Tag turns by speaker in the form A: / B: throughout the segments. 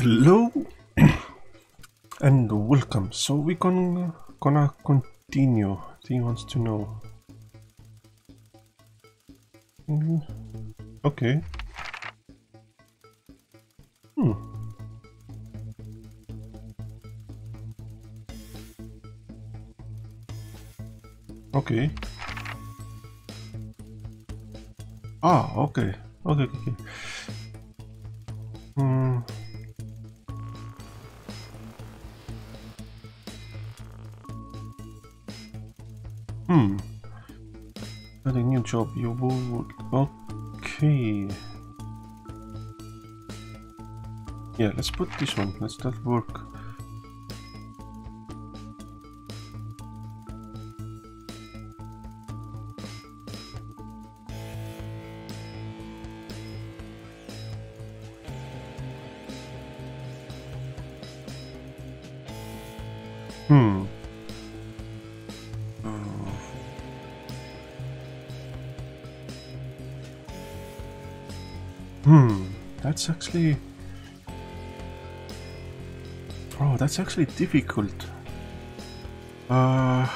A: Hello and welcome. So we're gonna continue. He wants to know. Okay. Okay. Ah, okay. Okay. Got a new job. You would. Okay. Yeah, let's put this one. Let's start work. That's actually... Oh, that's actually difficult. What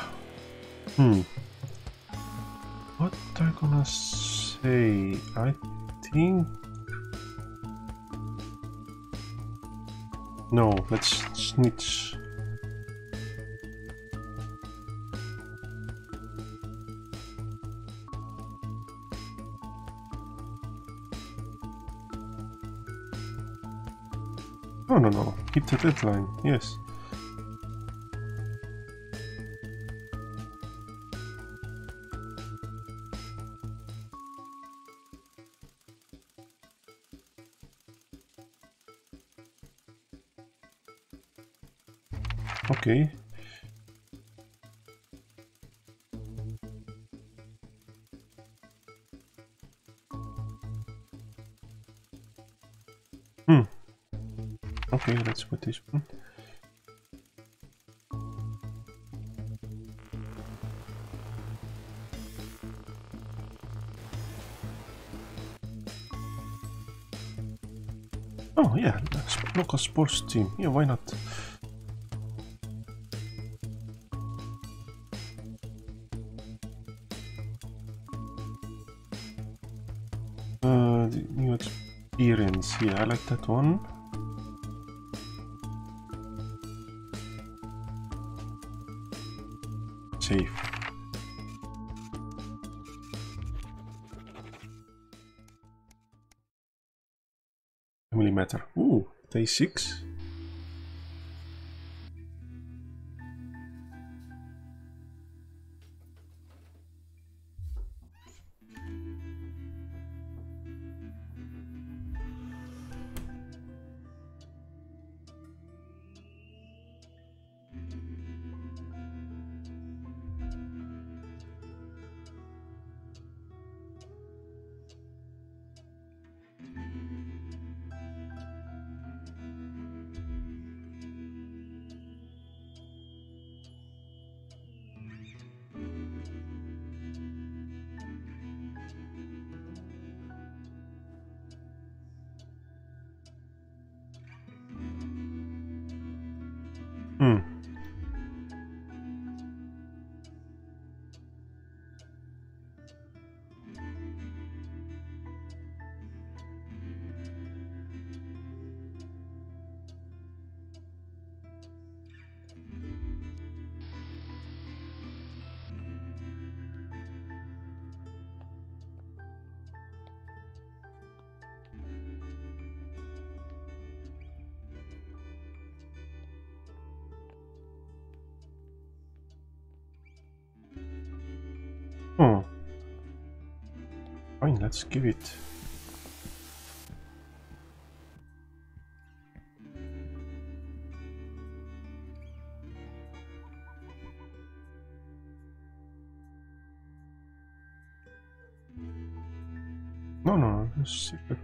A: am I gonna say? I think... No, let's snitch. No. Hit the deadline, yes. Okay. Okay, let's put this one. Oh yeah, local sports team. Yeah, why not? The new experience. Yeah, I like that one. Safe. Family matter. Ooh, day 6. Fine, let's give it. No, it's secret.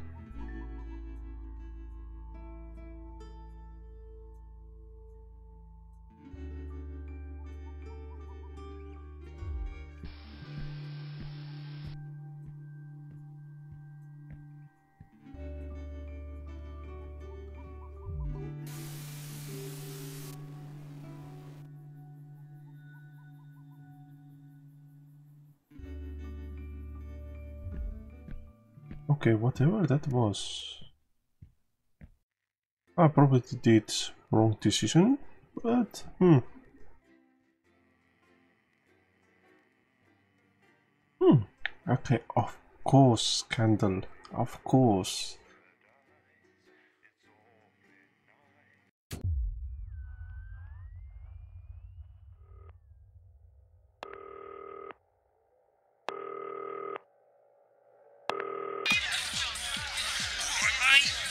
A: Okay, whatever that was. I probably did wrong decision, but Okay, of course, scandal. Of course.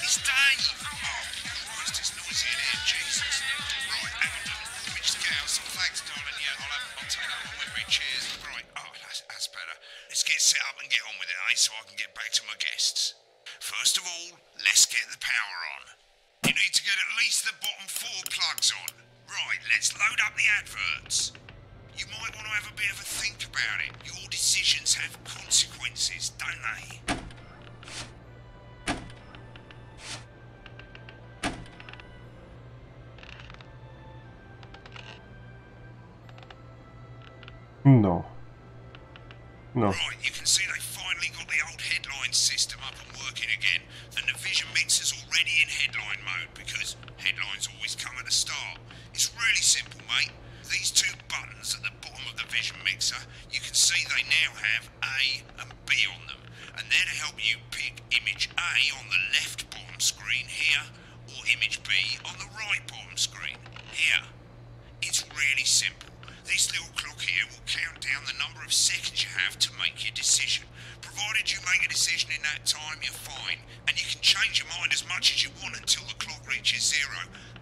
B: It's Dave! Oh, Christ, it's noisy in here, Jesus. Right, hang on. Let me just get out some flags, darling. Yeah, I'll take up one with me. Cheers. Right, oh, that's better. Let's get set up and get on with it, eh, so I can get back to my guests. First of all, let's get the power on. You need to get at least the bottom 4 plugs on. Right, let's load up the adverts. You might want to have a bit of a think about it. Your decisions have consequences, don't they?
A: No. No.
B: Right, you can see they finally got the old headline system up and working again, and the vision mixer's already in headline mode because headlines always come at the start. It's really simple, mate. These 2 buttons at the bottom of the vision mixer, you can see they now have A and B on them, and they're to help you pick image A on the left bottom screen here, or image B on the right bottom screen here. It's really simple. This little clock here will count down the number of seconds you have to make your decision. Provided you make a decision in that time, you're fine. And you can change your mind as much as you want until the clock reaches 0.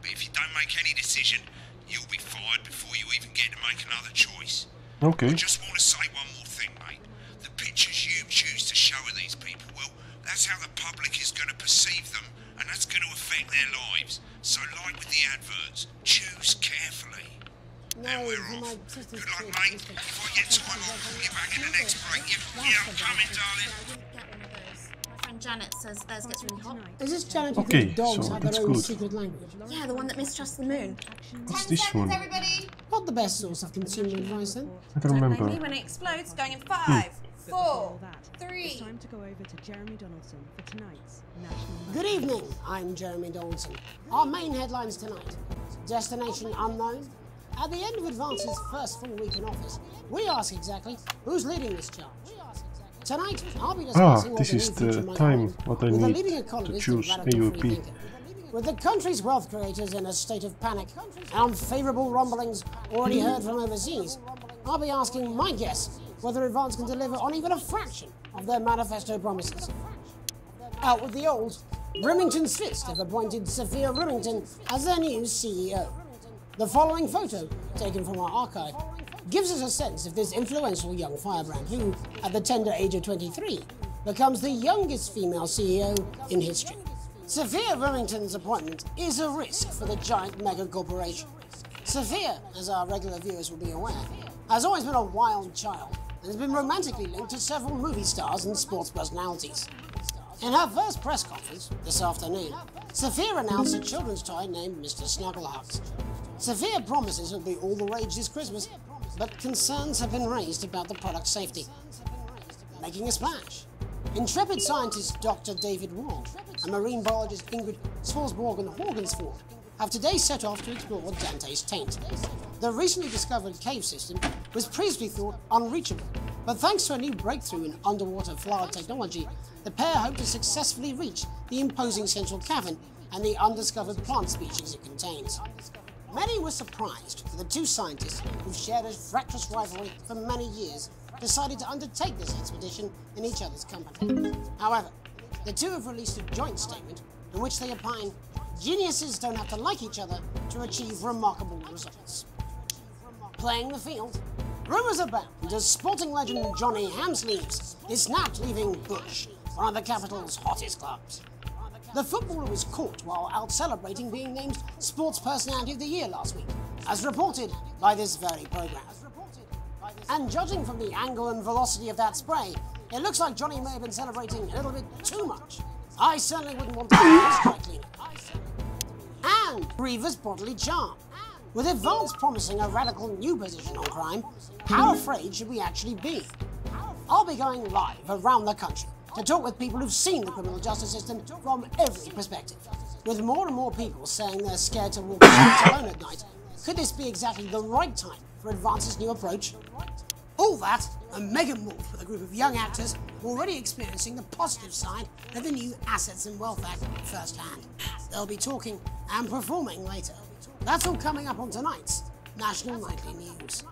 B: But if you don't make any decision, you'll be fired before you even get to make another choice.
A: Okay.
B: I just want to say one more thing, mate. The pictures you choose to show of these people, well, that's how the public is going to perceive them, and that's going to affect their lives. So like with the adverts, choose carefully. And we're off. Good luck, mate. If I get time, I'll call you back in the next break. Yeah, I'm coming, darling.
C: I didn't get one of those. My friend Janet says theirs gets really hot.
D: Is this Janet who
A: Okay,
D: thinks dogs
A: so
D: have
A: that's
D: their own
A: good.
D: secret language?
C: Yeah, the one that mistrusts the moon.
A: What's this one?
C: Everybody.
D: Not the best source of consumer advice then.
A: I don't
C: Don't blame me
A: remember.
C: when it explodes. Going in 5, 4,
E: It's
C: 3.
E: time to go over to Jeremy Donaldson for tonight's National
D: Good evening, I'm Jeremy Donaldson. Our main headlines tonight. Destination unknown. At the end of Advance's first full week in office, we ask exactly who's leading this charge. Tonight, I'll be discussing
A: this is the time what I
D: with a
A: need
D: leading
A: to
D: economist
A: choose
D: and radical free
A: AUP.
D: thinker. With the country's wealth creators in a state of panic and unfavourable rumblings already heard from overseas, I'll be asking my guests whether Advance can deliver on even a fraction of their manifesto promises. Out with the old, Rimington's Fist have appointed Sophia Rimington as their new CEO. The following photo, taken from our archive, gives us a sense of this influential young firebrand who, at the tender age of 23, becomes the youngest female CEO in history. Sophia Rimington's appointment is a risk for the giant mega corporation. Sophia, as our regular viewers will be aware, has always been a wild child and has been romantically linked to several movie stars and sports personalities. In her first press conference this afternoon, Sophia announced a children's toy named Mr. Snugglehearts. Sophia promises it'll be all the rage this Christmas, but concerns have been raised about the product's safety. Making a splash. Intrepid scientist Dr. David Wall and marine biologist Ingrid Svalsborg-Horgensford have today set off to explore Dante's taint. The recently discovered cave system was previously thought unreachable, but thanks to a new breakthrough in underwater flower technology, the pair hope to successfully reach the imposing central cavern and the undiscovered plant species it contains. Many were surprised that the two scientists, who've shared a fractious rivalry for many years, decided to undertake this expedition in each other's company. However, the two have released a joint statement in which they opine geniuses don't have to like each other to achieve remarkable results. Playing the field, rumours abound as sporting legend Johnny Hamsleeves is snapped leaving Bush, one of the capital's hottest clubs. The footballer was caught while out celebrating being named Sports Personality of the Year last week, as reported by this very programme. And judging from the angle and velocity of that spray, it looks like Johnny may have been celebrating a little bit too much. I certainly wouldn't want to be a dry cleaner. And Reaver's bodily charm. With Advance promising a radical new position on crime, how afraid should we actually be? I'll be going live around the country to talk with people who've seen the criminal justice system from every perspective. With more and more people saying they're scared to walk the streets alone at night, could this be exactly the right time for Advance's new approach? All that and mega more with a group of young actors already experiencing the positive side of the new Assets and Wealth Act firsthand. They'll be talking and performing later. That's all coming up on tonight's National Nightly News.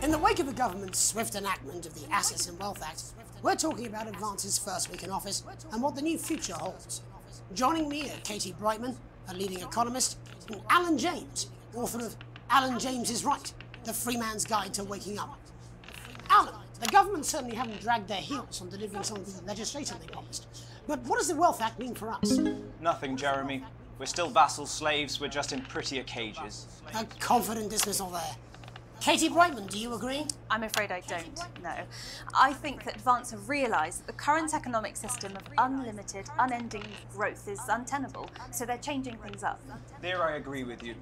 D: In the wake of the government's swift enactment of the Assets and Wealth Act, we're talking about Advance's first week in office and what the new future holds. Joining me are Katie Brightman, a leading economist, and Alan James, author of Alan James is Right, The Free Man's Guide to Waking Up. Alan, the government certainly haven't dragged their heels on delivering some of the legislation they promised. But what does the Wealth Act mean for us?
F: Nothing, Jeremy. We're still vassal slaves, we're just in prettier cages.
D: A confident dismissal there. Katie Brightman, do you agree?
G: I'm afraid I don't, no. I think that Advance have realised that the current economic system of unlimited, unending growth is untenable, so they're changing things up.
F: There I agree with you.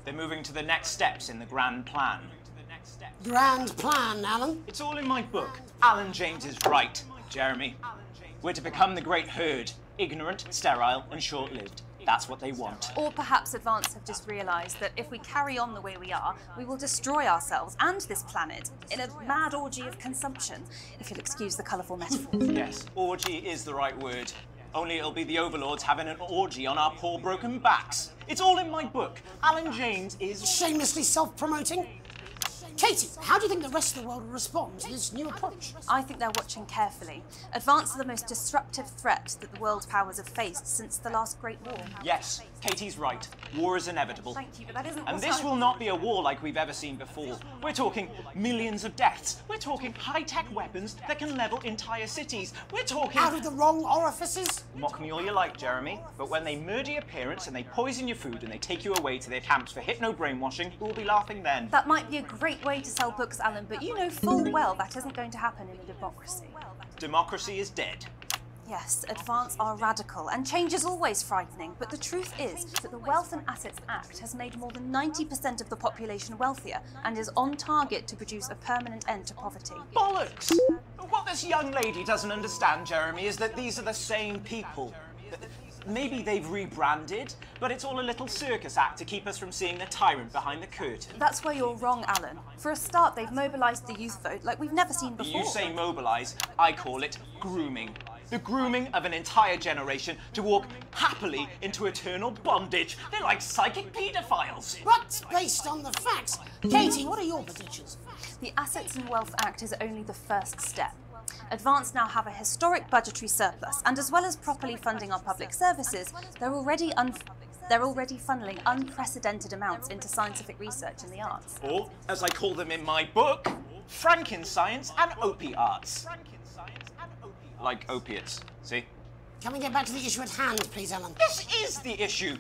F: They're moving to the next steps in the grand plan.
D: Grand plan, Alan.
F: It's all in my book. Alan James is right, Jeremy. We're to become the great herd, ignorant, sterile, and short-lived. That's what they want.
G: Or perhaps Advance have just realised that if we carry on the way we are, we will destroy ourselves and this planet in a mad orgy of consumption, if you'll excuse the colourful metaphor.
F: Yes, orgy is the right word. Only it'll be the overlords having an orgy on our poor broken backs. It's all in my book. Alan James is...
D: Shamelessly self-promoting? Katie, how do you think the rest of the world will respond to this new approach?
G: I think they're watching carefully. Advance are the most disruptive threat that the world powers have faced since the last Great War.
F: Yes, Katie's right. War is inevitable.
G: Thank you, but that isn't
F: And
G: what
F: this
G: I-
F: will not be a war like we've ever seen before. We're talking millions of deaths. We're talking high-tech weapons that can level entire cities. We're talking...
D: Out of the wrong orifices?
F: Mock me all you like, Jeremy, but when they murder your parents and they poison your food and they take you away to their camps for hypno-brainwashing, who will be laughing then?
G: That might be a great way to sell books, Alan, but you know full well that isn't going to happen in a democracy.
F: Democracy is dead.
G: Yes, Advance are radical, and change is always frightening, but the truth is that the Wealth and Assets Act has made more than 90% of the population wealthier and is on target to produce a permanent end to poverty.
F: Bollocks! What this young lady doesn't understand, Jeremy, is that these are the same people. Maybe they've rebranded, but it's all a little circus act to keep us from seeing the tyrant behind the curtain.
G: That's where you're wrong, Alan. For a start, they've mobilised the youth vote like we've never seen before.
F: You say mobilise, I call it grooming. The grooming of an entire generation to walk happily into eternal bondage. They're like psychic paedophiles.
D: But based on the facts, Katie, what are your predictions?
G: The Assets and Wealth Act is only the first step. Advance now have a historic budgetary surplus, and as well as properly funding our public services, they're already funneling unprecedented amounts into scientific research in the arts.
F: Or, as I call them in my book, Frankenscience and opiates. Like opiates, see?
D: Can we get back to the issue at hand, please, Alan?
F: This is the issue.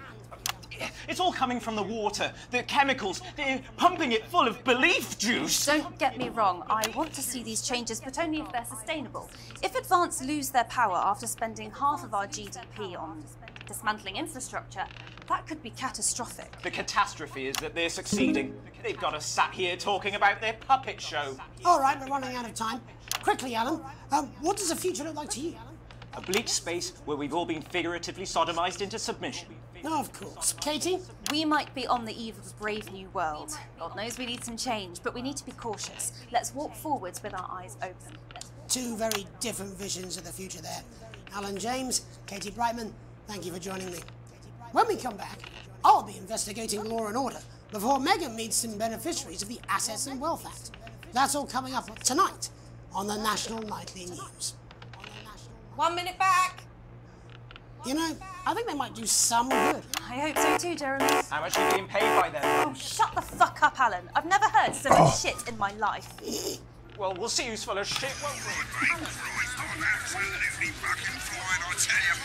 F: It's all coming from the water, the chemicals. They're pumping it full of bleep juice.
G: Don't get me wrong, I want to see these changes, but only if they're sustainable. If Advance lose their power after spending half of our GDP on dismantling infrastructure, that could be catastrophic.
F: The catastrophe is that they're succeeding. They've got us sat here talking about their puppet show.
D: All right, we're running out of time. Quickly, Alan, what does the future look like to you?
F: A bleak space where we've all been figuratively sodomized into submission.
D: No, of course. Katie?
G: We might be on the eve of a brave new world. God knows we need some change, but we need to be cautious. Let's walk forwards with our eyes open.
D: Two very different visions of the future there. Alan James, Katie Brightman, thank you for joining me. When we come back, I'll be investigating law and order before Megan meets some beneficiaries of the Assets and Wealth Act. That's all coming up tonight on the National Nightly News.
C: 1 minute back.
D: You know, I think they might do some good.
G: I hope so too, Jeremy.
F: How much are you being paid by them?
G: Oh, shut the fuck up, Alan. I've never heard so much shit in my life.
F: Well, we'll see who's full of shit, won't we?
B: Christ, I'm absolutely fucking flying, I tell you.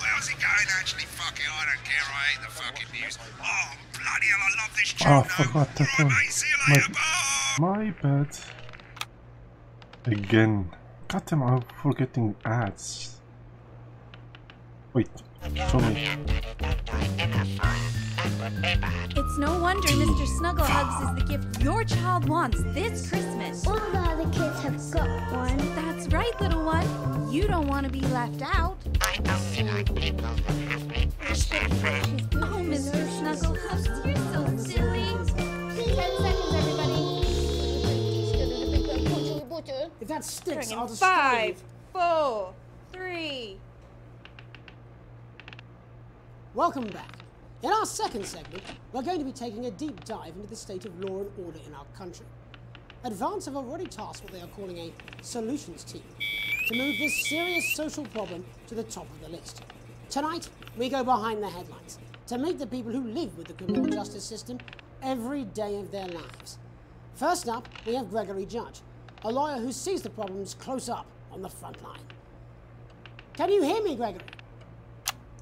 B: How's it going, actually? Fuck it, I don't care. I hate the fucking news. Oh, bloody hell, I love this tune.
A: Oh, I forgot that
B: Right,
A: one.
B: mate, see you later, bye.
A: My bad. Again. God damn, I'm forgetting ads. Wait, show me.
H: It's no wonder Mr. Snugglehugs is the gift your child wants this Christmas.
I: All the other kids have got one.
H: That's right, little one. You don't want to be left out. Oh, Mr. Snugglehugs, you're so silly.
I: 10 seconds, everybody.
D: If that sticks, I'll destroy you.
H: 5, 4, 3.
D: Welcome back. In our second segment, we're going to be taking a deep dive into the state of law and order in our country. Advance have already tasked what they are calling a solutions team to move this serious social problem to the top of the list. Tonight, we go behind the headlines to meet the people who live with the criminal justice system every day of their lives. First up, we have Gregory Judge, a lawyer who sees the problems close up on the front line. Can you hear me, Gregory?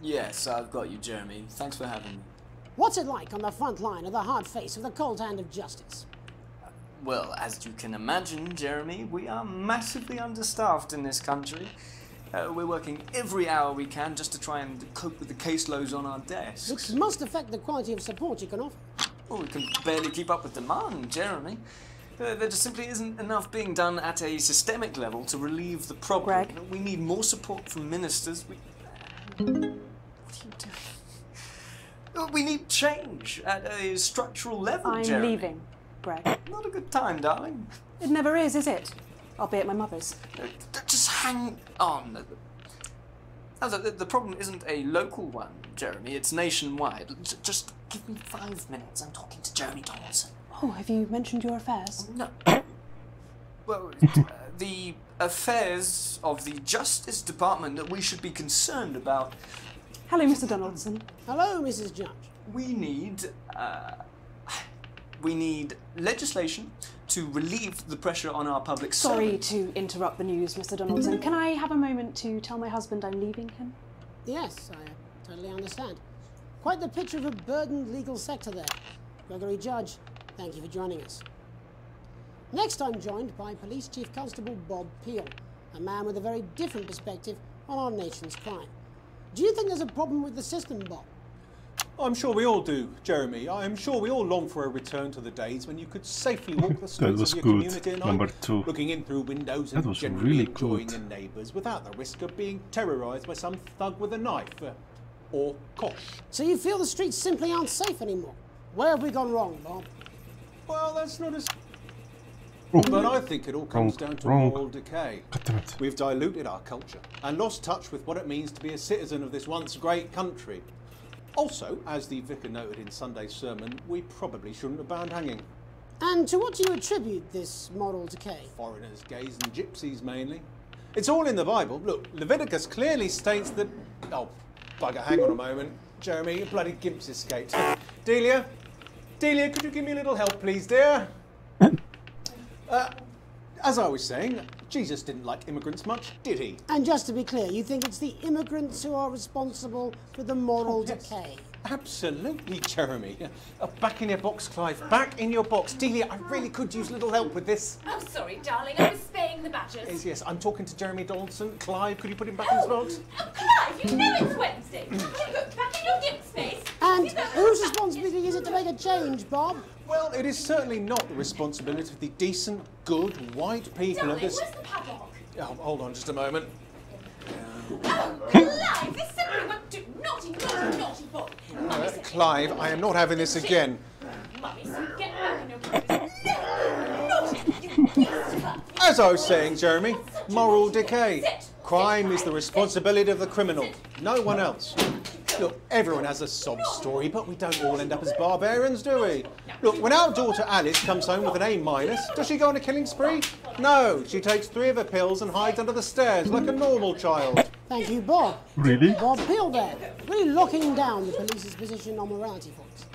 J: Yes, I've got you, Jeremy. Thanks for having me.
D: What's it like on the front line of the hard face of the cold hand of justice?
J: Well, as you can imagine, Jeremy, we are massively understaffed in this country. We're working every hour we can just to try and cope with the caseloads on our desks.
D: Which must affect the quality of support you can offer.
J: Well, we can barely keep up with demand, Jeremy. There just simply isn't enough being done at a systemic level to relieve the problem.
G: Greg?
J: We need more support from ministers. What are you doing? We need change at a structural level,
G: I'm
J: Jeremy.
G: leaving, Greg.
J: Not a good time, darling.
G: It never is it? I'll be at my mother's.
J: Just hang on. The problem isn't a local one, Jeremy. It's nationwide. Just give me 5 minutes. I'm talking to Jeremy Donaldson.
G: Oh, have you mentioned your affairs?
J: No. Well, the affairs of the Justice Department that we should be concerned about.
G: Hello, Mr. Donaldson.
D: Hello, Mrs. Judge.
J: We need legislation to relieve the pressure on our public
G: Sorry
J: servants.
G: to interrupt the news, Mr. Donaldson. Can I have a moment to tell my husband I'm leaving him?
D: Yes, I totally understand. Quite the picture of a burdened legal sector there. Gregory Judge, thank you for joining us. Next, I'm joined by Police Chief Constable Bob Peel, a man with a very different perspective on our nation's crime. Do you think there's a problem with the system, Bob?
K: I'm sure we all do, Jeremy. I'm sure we all long for a return to the days when you could safely walk the streets
A: was
K: of your
A: good.
K: community at
A: Number
K: night,
A: 2.
K: looking in through windows
A: That
K: and
A: was
K: generally
A: really
K: enjoying
A: good.
K: your neighbours without the risk of being terrorised by some thug with a knife or kosh.
D: So you feel the streets simply aren't safe anymore? Where have we gone wrong, Bob?
K: Well, that's not as...
A: Oh.
K: But I think it all comes down to
A: Wrong.
K: moral decay.
A: God damn it.
K: We've diluted our culture and lost touch with what it means to be a citizen of this once great country. Also, as the vicar noted in Sunday's sermon, we probably shouldn't have banned hanging.
D: And to what do you attribute this moral decay?
K: Foreigners, gays and gypsies mainly. It's all in the Bible. Look, Leviticus clearly states that... Oh, bugger, hang on a moment. Jeremy, your bloody gimp's escaped. Delia? Delia, could you give me a little help, please, dear? As I was saying, Jesus didn't like immigrants much, did he?
D: And just to be clear, you think it's the immigrants who are responsible for the moral decay?
K: Absolutely, Jeremy. Back in your box, Clive. Back in your box. Delia, I really could use a little help with this.
L: Oh, sorry, darling. I was spaying the badgers.
K: Yes, I'm talking to Jeremy Donaldson. Clive, could you put him back in his box?
L: Oh, Clive, you know it's Wednesday. Look, back in your gimp space.
D: And whose responsibility is it to make a change, Bob?
K: Well, it is certainly not the responsibility of the decent, good, white people
L: Darling,
K: of this...
L: where's the padlock?
K: Oh, hold on just a moment.
L: Oh, Clive, this simply won't do. Naughty, naughty, naughty boy. Mummy said...
K: Clive, I am not having this again.
L: Mummy said, get back in your clothes. No! Naughty, you beast.
K: As I was saying, Jeremy, moral decay. Crime is the responsibility of the criminal, no one else. Look, everyone has a sob story, but we don't all end up as barbarians, do we? Look, when our daughter Alice comes home with an A-, does she go on a killing spree? No, she takes 3 of her pills and hides under the stairs like a normal child.
D: Thank you, Bob.
A: Really?
D: Bob Peel there, really locking down the police's position on morality, folks.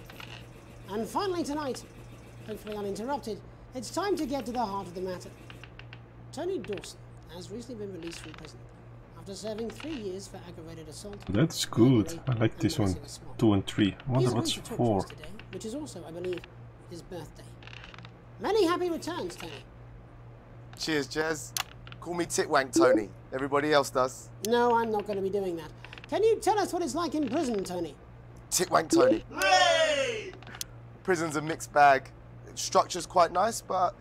D: And finally tonight, hopefully uninterrupted, It's time to get to the heart of the matter. Tony Dawson has recently been released from prison after serving 3 years for aggravated assault.
A: That's good. I like this one. 2 and 3. I wonder what's 4.
D: Today, which is also, I believe, his birthday. Many happy returns, Tony.
M: Cheers, Jez. Call me Titwank Tony. Everybody else does.
D: No, I'm not going to be doing that. Can you tell us what it's like in prison, Tony?
M: Titwank Tony. Hey! Prison's a mixed bag. Structure's quite nice, but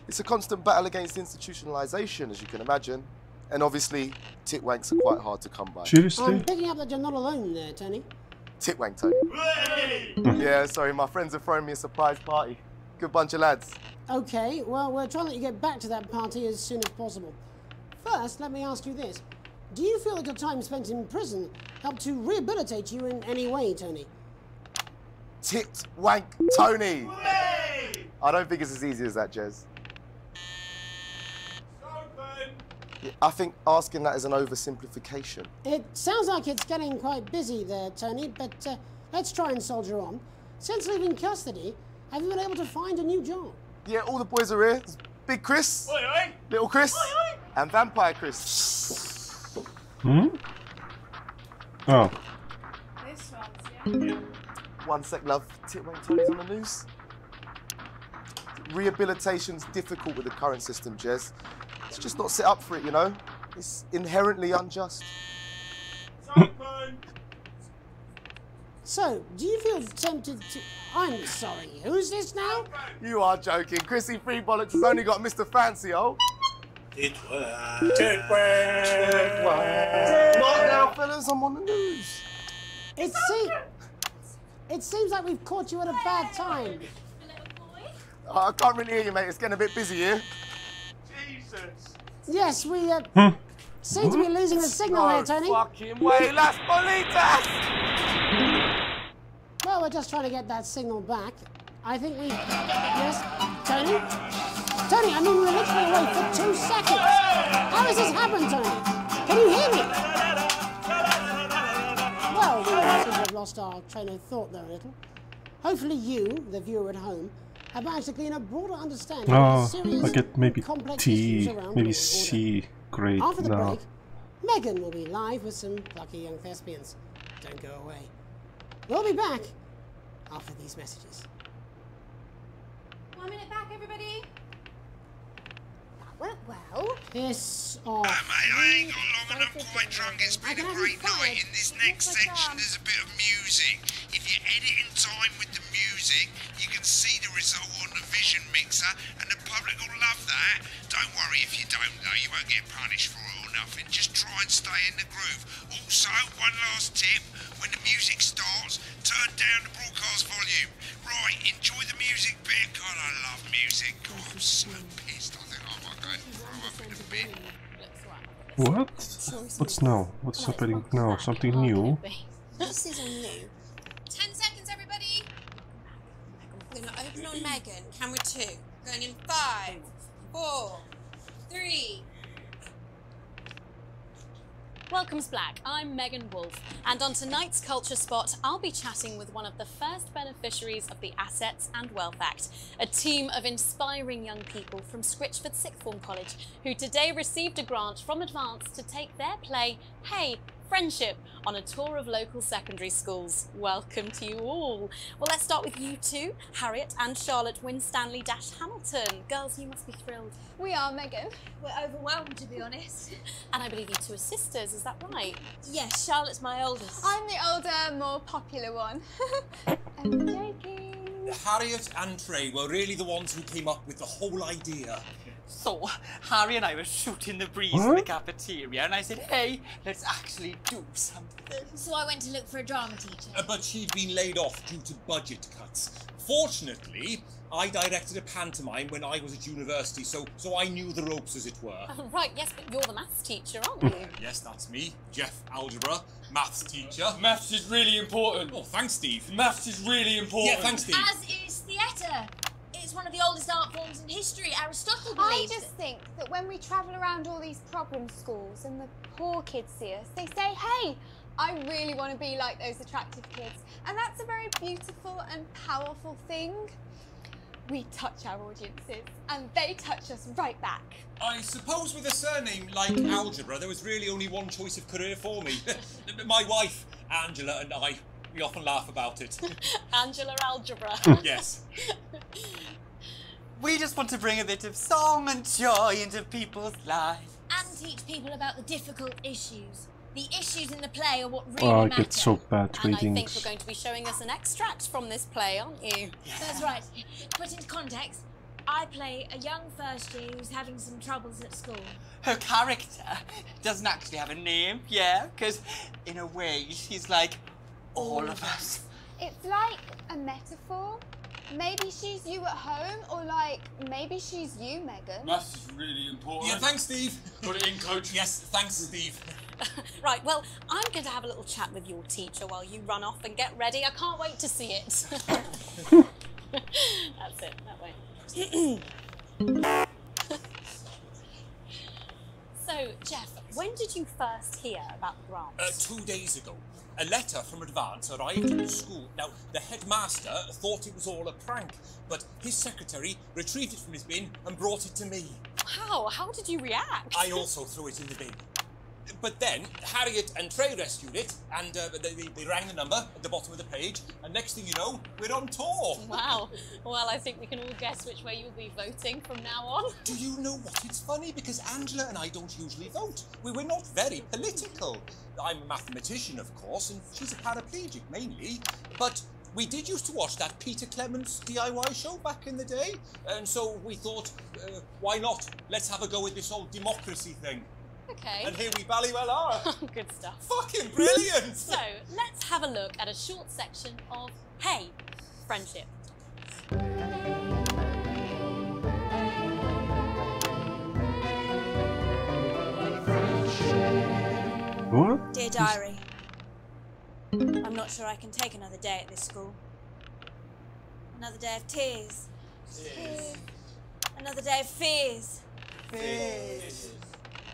M: it's a constant battle against institutionalization, as you can imagine. And obviously, titwanks are quite hard to come by.
A: Seriously?
D: I'm picking up that you're not alone there, Tony.
M: Titwank Tony. Yeah, sorry, my friends are throwing me a surprise party. Good bunch of lads.
D: Okay, well, we're trying to let you get back to that party as soon as possible. First, let me ask you this. Do you feel that your time spent in prison helped to rehabilitate you in any way, Tony?
M: Titwank Tony! I don't think it's as easy as that, Jez. Yeah, I think asking that is an oversimplification.
D: It sounds like it's getting quite busy there, Tony, but let's try and soldier on. Since leaving custody, have you been able to find a new job?
M: Yeah, all the boys are here. There's Big Chris,
N: oi, oi.
M: Little Chris, oi, oi. And Vampire Chris.
A: Hmm? Oh.
C: This one's, yeah.
M: 1 sec, love. Titwank Tony's on the news. Rehabilitation's difficult with the current system, Jez. It's just not set up for it, you know? It's inherently unjust.
D: So, do you feel tempted to... I'm sorry, who's this now?
M: You are joking. Chrissy Free Bollocks has only got Mr. Fancy, oh.
N: Titwank.
M: What now, fellas? I'm on the news.
D: It seems like we've caught you at a bad time.
M: I can't really hear you, mate. It's getting a bit busy here.
N: Jesus.
D: Yes, we seem to be losing the signal here, Tony.
M: Fucking way, Las Bolitas!
D: Well, we're just trying to get that signal back. I think we... Yes? Tony? Tony, I mean, we were literally away for 2 seconds. How has this happened, Tony? Can you hear me? Well, we seem to have lost our train of thought there a little. Hopefully you, the viewer at home, have managed to gain a broader understanding of the serious,
A: I get maybe
D: complex
A: T,
D: issues around
A: maybe
D: law
A: C. Great.
D: After the
A: No.
D: break, Megan will be live with some plucky young thespians. Don't go away. We'll be back after these messages.
C: 1 minute back, everybody.
I: That went well.
D: Piss off.
B: Mate, I ain't got long and I'm quite drunk. It's been a great night. In this next section, there's a bit of music. If you edit in time with the music, you can see the result on the vision mixer, and the public will love that. Don't worry if you don't, though. You won't get punished for it or nothing. Just try and stay in the groove. Also, one last tip. When the music starts, turn down the broadcast volume. Right, enjoy the music bit. God, I love music. God, I'm so pissed. I think I might go and throw up in a bit.
A: What? What's now? What's happening now? Something new?
I: This is new.
C: 10 seconds, everybody. We're going to open on Megan. Camera 2. Going in 5, 4, 3.
O: Welcome's Black, I'm Megan Wolf, and on tonight's Culture Spot, I'll be chatting with one of the first beneficiaries of the Assets and Wealth Act, a team of inspiring young people from Scritchford Sixth Form College, who today received a grant from Advance to take their play, Hey, Friendship, on a tour of local secondary schools. Welcome to you all. Well, let's start with you two, Harriet and Charlotte Winstanley-Hamilton. Girls, you must be thrilled.
I: We are, Megan. We're overwhelmed, to be honest.
O: And I believe you two are sisters, is that right?
I: Yes, Charlotte's my oldest. I'm the older, more popular one. I'm joking.
N: Harriet and Trey were really the ones who came up with the whole idea.
F: So, Harry and I were shooting the breeze in the cafeteria, and I said, hey, let's actually do something.
I: So I went to look for a drama teacher.
N: But she'd been laid off due to budget cuts. Fortunately, I directed a pantomime when I was at university, so I knew the ropes, as it were.
O: Oh, right, yes, but you're the maths teacher, aren't you?
N: Yes, that's me, Jeff Algebra, maths teacher. Maths is really important. Oh, thanks, Steve. Maths is really important. Yeah, thanks, Steve.
I: As is theatre. It's one of the oldest art forms in history. Aristotle believed
P: I just think that when we travel around all these problem schools and the poor kids see us, they say, hey, I really want to be like those attractive kids. And that's a very beautiful and powerful thing. We touch our audiences, and they touch us right back.
N: I suppose with a surname like Algebra, there was really only one choice of career for me. My wife, Angela, and I, we often laugh about it.
O: Angela Algebra.
N: Yes.
Q: We just want to bring a bit of song and joy into people's lives.
H: And teach people about the difficult issues. The issues in the play are what really
A: Oh, I
H: matter.
A: get so bad
O: And I think
A: readings.
O: you're going to be showing us an extract from this play, aren't you?
H: That's right. To put into context, I play a young first year who's having some troubles at school.
Q: Her character doesn't actually have a name, yeah, because in a way she's like all of us.
P: It's like a metaphor. Maybe she's you at home, or like, maybe she's you, Megan.
N: Maths is really important. Yeah, thanks, Steve. Put it in, Coach. Yes, thanks, Steve.
O: Right, well, I'm going to have a little chat with your teacher while you run off and get ready. I can't wait to see it. That's it, that way. So, Jeff, when did you first hear about the grant?
N: 2 days ago. A letter from Advance arrived at the school. Now, the headmaster thought it was all a prank, but his secretary retrieved it from his bin and brought it to me.
O: How? How did you react?
N: I also threw it in the bin. But then, Harriet and Trey rescued it, and they rang the number at the bottom of the page, and next thing you know, we're on tour.
O: Wow. Well, I think we can all guess which way you'll be voting from now on.
N: Do you know what? It's funny, because Angela and I don't usually vote. We're not very political. I'm a mathematician, of course, and she's a paraplegic, mainly. But we did used to watch that Peter Clements DIY show back in the day, and so we thought, why not? Let's have a go with this whole democracy thing.
O: Okay.
N: And here we ballywell are.
O: Good stuff.
N: Fucking brilliant!
O: So, let's have a look at a short section of Hey, Friendship.
A: What?
H: Dear Diary, I'm not sure I can take another day at this school. Another day of tears. Another day of fears.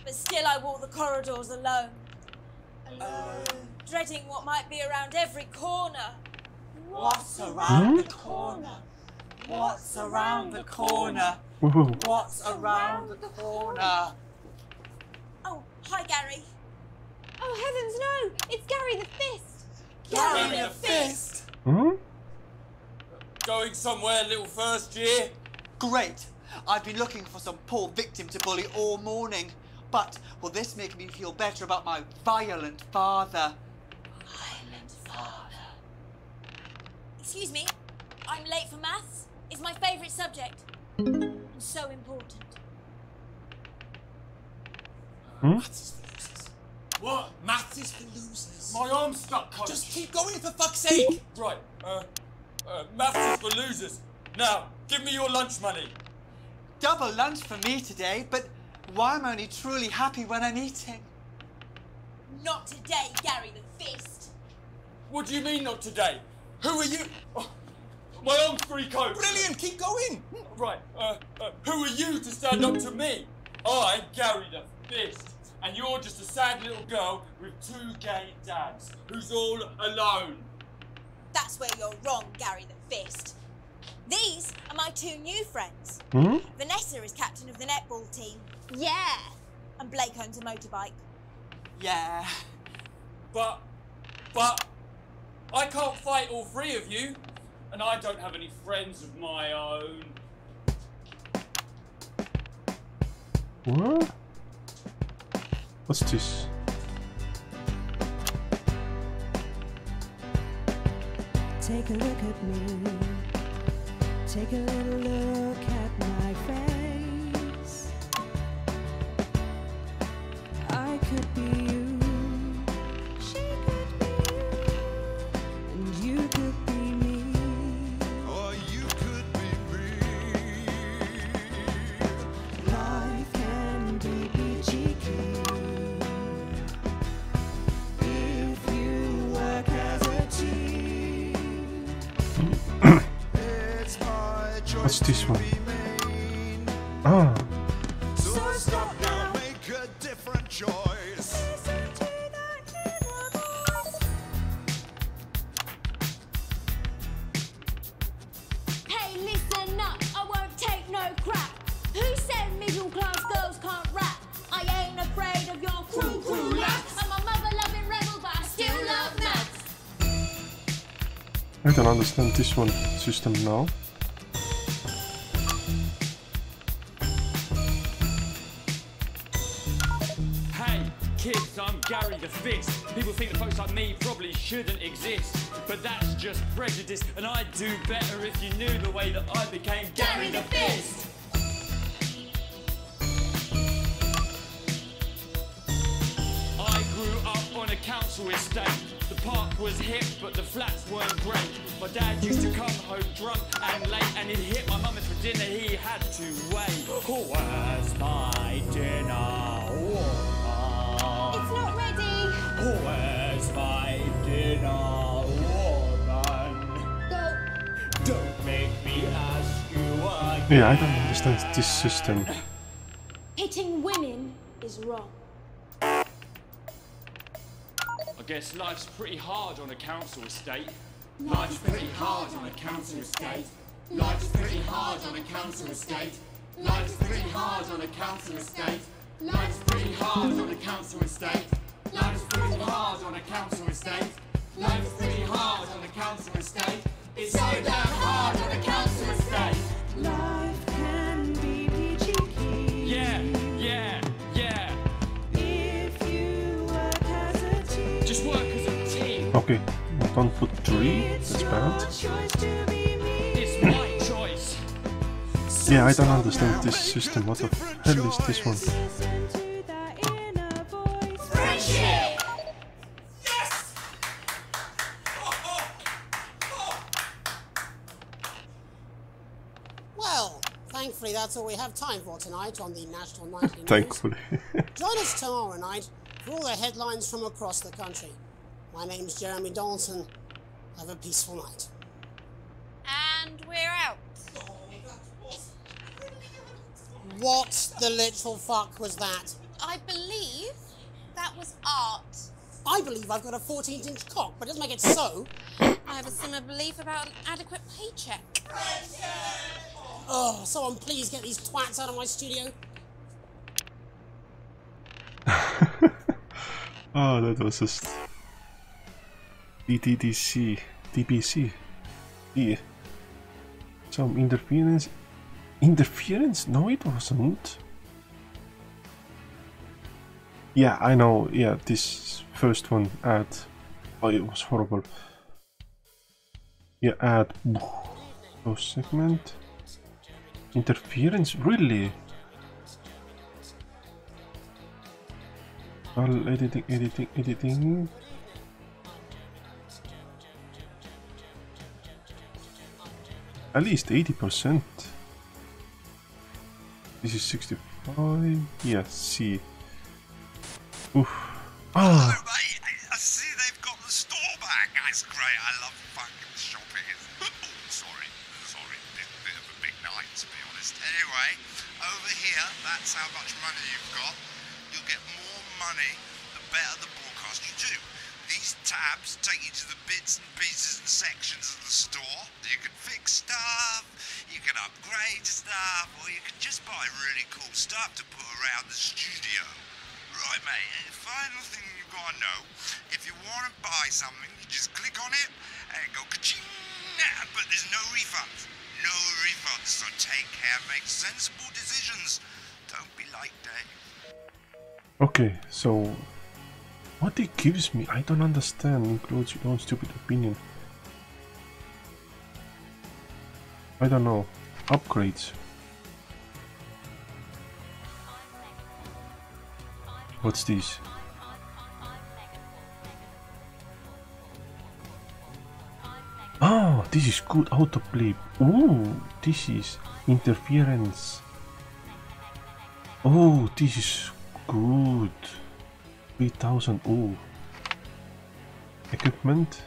H: But still I walk the corridors alone. Dreading what might be around every corner.
Q: What's around the corner? What's around the corner?
A: Woohoo.
Q: What's around the corner?
H: Oh, hi Gary.
P: Oh heavens no! It's Gary the Fist!
Q: Gary the Fist!
A: Hmm?
Q: Going somewhere, little first year? Great! I've been looking for some poor victim to bully all morning. But will this make me feel better about my violent father?
H: Violent father. Excuse me, I'm late for maths. It's my favourite subject. And so important.
N: What? Maths is for losers.
R: My arm's stuck, Coach.
N: Just keep going, for fuck's sake!
R: Right, maths is for losers. Now, give me your lunch money.
Q: Double lunch for me today, but why am I only truly happy when I'm eating?
H: Not today, Gary the Fist.
R: What do you mean not today? Who are you? Oh, my arm's free, Coach.
N: Brilliant, keep going.
R: Right, who are you to stand up to me? I'm Gary the Fist, and you're just a sad little girl with 2 gay dads who's all alone.
H: That's where you're wrong, Gary the Fist. These are my 2 new friends.
A: Hmm?
H: Vanessa is captain of the netball team.
P: Yeah.
H: And Blake owns a motorbike.
Q: Yeah.
R: But I can't fight all 3 of you, and I don't have any friends of my own.
A: What? What's this?
E: Take a look at me. Take a little look at my face. I could be you. She could be you. And you could be me.
B: Or you could be me.
E: Life can be cheeky if you work as a team.
A: What's this one? Ah.
B: So stop now, make a different choice.
P: Hey, listen up.
A: I don't understand this one system now.
R: Hey, kids, I'm Gary the Fist. People think that folks like me probably shouldn't exist, but that's just prejudice, and I'd do better if you knew the way that I became Gary the Fist. I grew up on a council estate. The park was hip, but the flats weren't great. My dad used to come home drunk and late, and he'd hit my mum for dinner, he had to wait. Where's my dinner, woman?
P: It's not ready.
R: Where's my dinner, woman?
P: Go.
R: Don't make me ask you again.
A: Yeah, I don't understand this system.
H: Hitting women is wrong.
R: I guess life's pretty hard on a council estate. Life's pretty hard on a council estate. Life's pretty hard on a council estate. Life's pretty hard on a council estate. Life's pretty hard on a council estate. Life's pretty hard on a council estate. Life's pretty hard on a council estate. It's so damn hard on a council estate.
E: Life can be peachy keen.
R: Yeah, yeah, yeah.
E: If you work as a team.
R: Just work as a team.
A: Okay, don't put 3, that's bad.
R: It's my choice.
A: Yeah, I don't understand this system. What the hell is this one?
H: Friendship!
N: Yes!
D: Well, thankfully that's all we have time for tonight on the National Nightly News.
A: Thankfully.
D: Join us tomorrow night for all the headlines from across the country. My name's Jeremy Dalton. Have a peaceful night.
C: And we're out.
D: What the literal fuck was that?
C: I believe that was art.
D: I believe I've got a 14-inch cock, but it doesn't make it so.
C: I have a similar belief about an adequate paycheck.
D: Oh, someone please get these twats out of my studio.
A: Oh, that was just DPC. Yeah. Some interference. Interference? No, it wasn't. Yeah, I know. Yeah, this first one ad. Oh, it was horrible. Yeah, ad. Close segment. Interference? Really? All editing. At least 80%. This is 65. Yeah, C. Oof. Ah.
B: Hello, mate. I see they've got the store back. That's great. I love fucking shopping. Sorry. Bit of a big night, to be honest. Anyway, over here, that's how much money you've got. You'll get more money the better the broadcast you do. These tabs take you to the bits and pieces and sections of the store. You can fix stuff, you can upgrade stuff, or you can just buy really cool stuff to put around the studio. Right, mate, and the final thing you've got to know, if you want to buy something, you just click on it and go ka-ching, but there's no refunds. No refunds, so take care, make sensible decisions. Don't be like Dave.
A: Okay, so what it gives me, I don't understand. Includes your own stupid opinion. I don't know. Upgrades. What's this? Oh, this is good. Auto bleep. Ooh, this is interference. Oh, this is good. 3000. Ooh. Equipment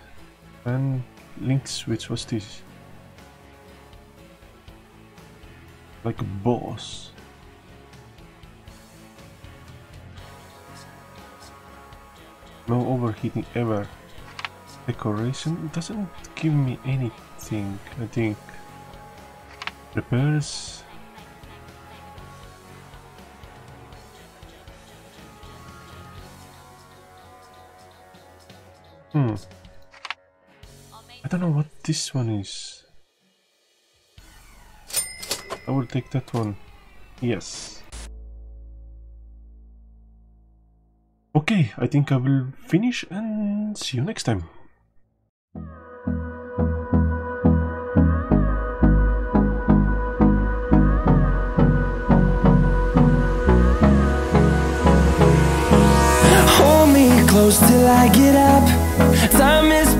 A: and link switch. What's this? Like a boss. No overheating ever. Decoration doesn't give me anything. I think repairs. I don't know what this one is. I will take that one. Yes. Okay, I think I will finish and see you next time.
E: Hold me close till I get up. Time is